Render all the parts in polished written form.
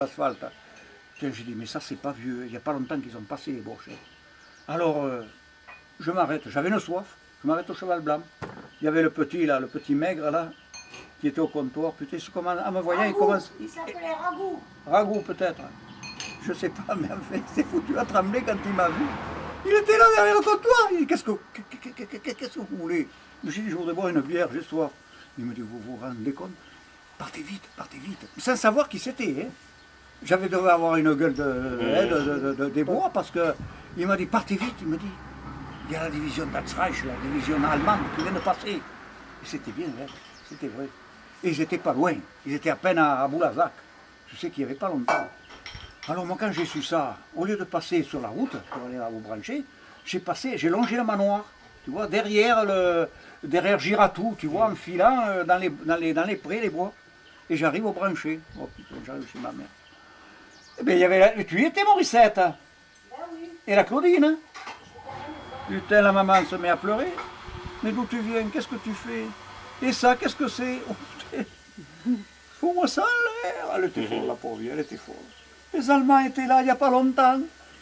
l'asphalte. J'ai dit, mais ça c'est pas vieux, il n'y a pas longtemps qu'ils ont passé les boches. Alors, je m'arrête, j'avais une soif, je m'arrête au cheval blanc. Il y avait le petit là, le petit maigre là, qui était au comptoir. Putain, en me voyant, il commence... Il s'appelait Ragout. Ragout peut-être. Je sais pas, mais en fait, c'est foutu à trembler quand il m'a vu. Il était là derrière le comptoir, il dit, qu'est-ce que vous voulez? Je lui ai dit, je voudrais boire une bière, j'ai soif. Il me dit, vous vous rendez compte? Partez vite, sans savoir qui c'était. Hein. J'avais dû avoir une gueule des bois parce qu'il m'a dit, partez vite, il me dit, il y a la division d'Atzreich, la division allemande qui vient de passer. Et c'était bien vrai, c'était vrai. Et ils n'étaient pas loin, ils étaient à peine à Boulazac. Je sais qu'il n'y avait pas longtemps. Alors moi quand j'ai su ça, au lieu de passer sur la route pour aller là vous brancher, j'ai longé le manoir, tu vois, derrière Giratou, tu vois, en filant dans les prés, les bois. Et j'arrive au brancher. Oh putain, j'arrive chez ma mère. Eh bien, il y avait tu y étais, Morissette. Ben oui. Et la Claudine. Putain, la maman se met à pleurer. Mais d'où tu viens? Qu'est-ce que tu fais? Et ça, qu'est-ce que c'est? Oh putain, fous-moi ça en l'air. Elle était folle, la pauvre vie, elle était folle. Les Allemands étaient là il n'y a pas longtemps.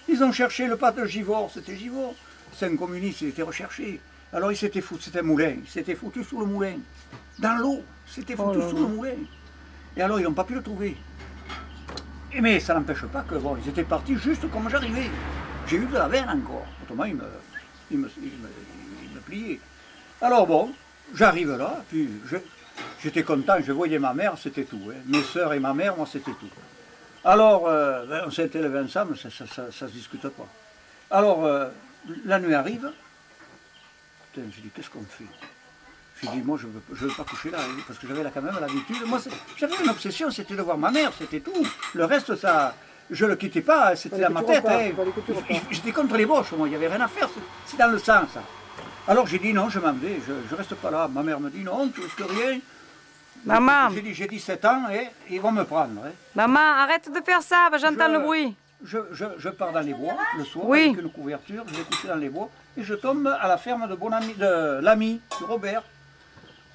Ils ont cherché le pâte de Givors, c'était Givors. C'est un communiste, il était recherché. Alors il s'était foutu, c'était un moulin, il s'était foutu sous le moulin. Dans l'eau, s'était foutu sous le moulin. Et alors ils n'ont pas pu le trouver. Mais ça n'empêche pas que bon, ils étaient partis juste comme j'arrivais. J'ai eu de la veine encore. Autrement, il me pliait. Alors bon, j'arrive là, puis j'étais content, je voyais ma mère, c'était tout. Hein. Mes sœurs et ma mère, moi, c'était tout. Alors, on s'est élevé ensemble, ça se discute pas. Alors, la nuit arrive. Putain, j'ai dit, qu'est-ce qu'on fait? J'ai dit, moi, je ne veux pas coucher là, parce que j'avais quand même l'habitude. Moi, j'avais une obsession, c'était de voir ma mère, c'était tout. Le reste, ça, je ne le quittais pas, c'était dans ma tête. Hein. J'étais contre les boches, moi, il n'y avait rien à faire, c'est dans le sang, ça. Alors j'ai dit, non, je m'en vais, je ne reste pas là. Ma mère me dit, non, tu risques rien. Maman. J'ai dit, j'ai 17 ans et ils vont me prendre. Hein. Maman, arrête de faire ça, j'entends le bruit. Je pars dans les bois le soir oui. avec une couverture, je vais coucher dans les bois et je tombe à la ferme de l'ami, de Robert.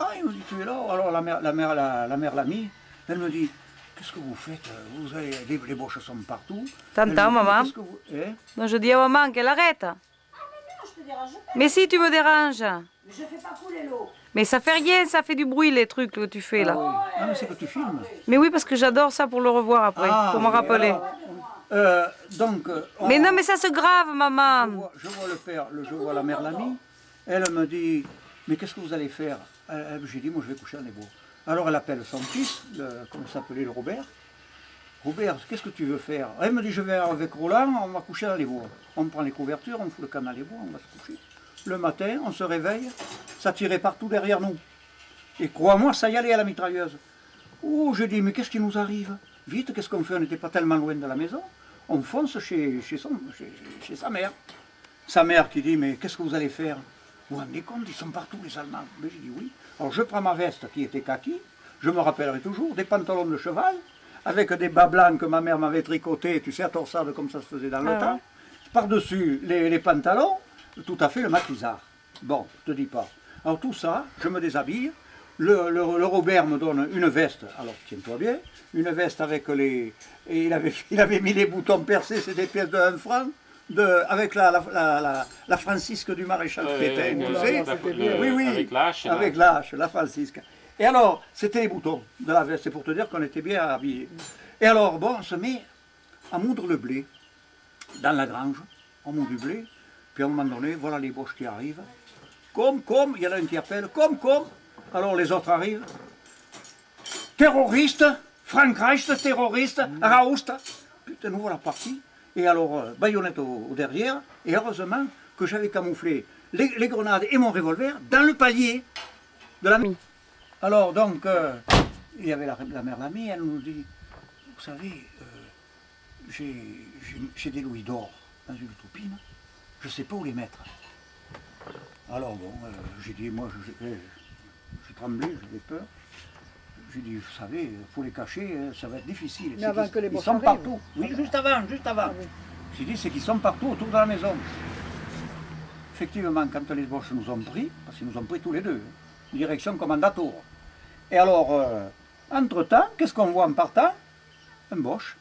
Ah, il me dit, tu es là? Alors la mère Lamy, elle me dit, qu'est-ce que vous faites? Vous avez, les boches sont partout. T'entends, maman? Hein? Non, je dis à maman qu'elle arrête. Ah mais non, je te dérange pas. Mais si tu me déranges. Mais je fais pas couler l'eau. Mais ça fait rien, ça fait du bruit les trucs que tu fais là. Ah, oui. Ah mais c'est que tu filmes. Mais oui, parce que j'adore ça pour le revoir après, pour me rappeler. Donc, mais non, mais ça se grave, maman. Je vois le père, je vois la mère Lamy. Elle me dit, mais qu'est-ce que vous allez faire? J'ai dit, moi je vais coucher dans les bois. Alors elle appelle son fils, comment s'appelait le Robert. Robert, qu'est-ce que tu veux faire? Elle me dit, je vais avec Roland, on va coucher dans les bois. On prend les couvertures, on fout le camp dans les bois, on va se coucher. Le matin, on se réveille, ça tirait partout derrière nous. Et crois-moi, ça y allait à la mitrailleuse. Oh, j'ai dit, mais qu'est-ce qui nous arrive? Vite, qu'est-ce qu'on fait? On n'était pas tellement loin de la maison. On fonce chez sa mère. Sa mère qui dit, mais qu'est-ce que vous allez faire? Vous vous rendez compte, ils sont partout les Allemands. Mais j'ai dit oui. Alors je prends ma veste qui était kaki, je me rappellerai toujours, des pantalons de cheval, avec des bas blancs que ma mère m'avait tricotés, tu sais, à torsade comme ça se faisait dans le temps. Par-dessus les pantalons, tout à fait le maquisard. Bon, je te dis pas. Alors tout ça, je me déshabille. Le Robert me donne une veste, alors tiens-toi bien, une veste avec les... Et il avait mis les boutons percés, c'est des pièces de 1 franc, avec la Francisque du maréchal Pétain, tu sais. Oui, oui, avec l'âche, la Francisque. Et alors, c'était les boutons de la veste, c'est pour te dire qu'on était bien habillés. Et alors, bon, on se met à moudre le blé dans la grange, on moudre du blé, puis à un moment donné, voilà les boches qui arrivent. Comme, il y en a un qui appelle, comme. Alors les autres arrivent. Terroriste, Frankreich, terroriste, Raoust. Putain, nous voilà partis. Et alors, baïonnette au derrière. Et heureusement que j'avais camouflé les grenades et mon revolver dans le palier de la mine. Alors donc, il y avait la mère Lamy, elle nous dit, vous savez, j'ai des louis d'or dans une toupine, je ne sais pas où les mettre. Alors bon, j'ai dit, moi, j'ai tremblé, j'avais peur. J'ai dit, vous savez, il faut les cacher, ça va être difficile. Mais avant que les boches sont arrivent. partout. Oui, juste avant. Ah, oui. J'ai dit, c'est qu'ils sont partout autour de la maison. Effectivement, quand les boches nous ont pris, parce qu'ils nous ont pris tous les deux, direction Commandator. Et alors, entre-temps, qu'est-ce qu'on voit en partant? Un boche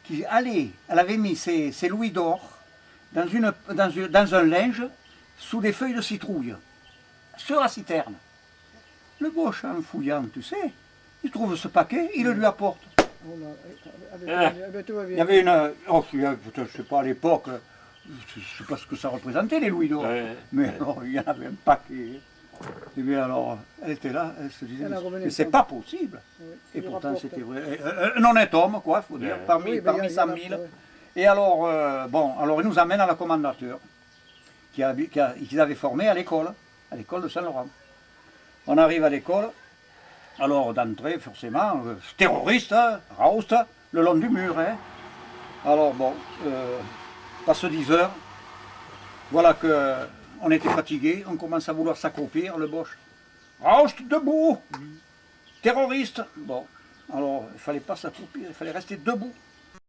qui allait, elle avait mis ses louis d'or dans un linge sous des feuilles de citrouille, sur la citerne. Le Boche, en fouillant, tu sais, il trouve ce paquet, il le lui apporte. Il y avait une... Oh, je ne sais pas, à l'époque, je ne sais pas ce que ça représentait, les louis d'or. Mais alors, il y en avait un paquet. Et bien alors, elle était là, elle se disait, mais c'est pas possible. Et pourtant, c'était vrai. Un honnête homme, quoi, il faut dire, parmi 100 000. Et alors, alors il nous amène à la commandateur, qu'ils avaient formé à l'école de Saint-Laurent. On arrive à l'école, alors d'entrée, forcément, terroriste, hein, Raoust, le long du mur. Hein. Alors bon, passe 10 heures, voilà qu'on était fatigué, on commence à vouloir s'accroupir, le Boche. Raoust, debout, terroriste. Bon, alors il ne fallait pas s'accroupir, il fallait rester debout.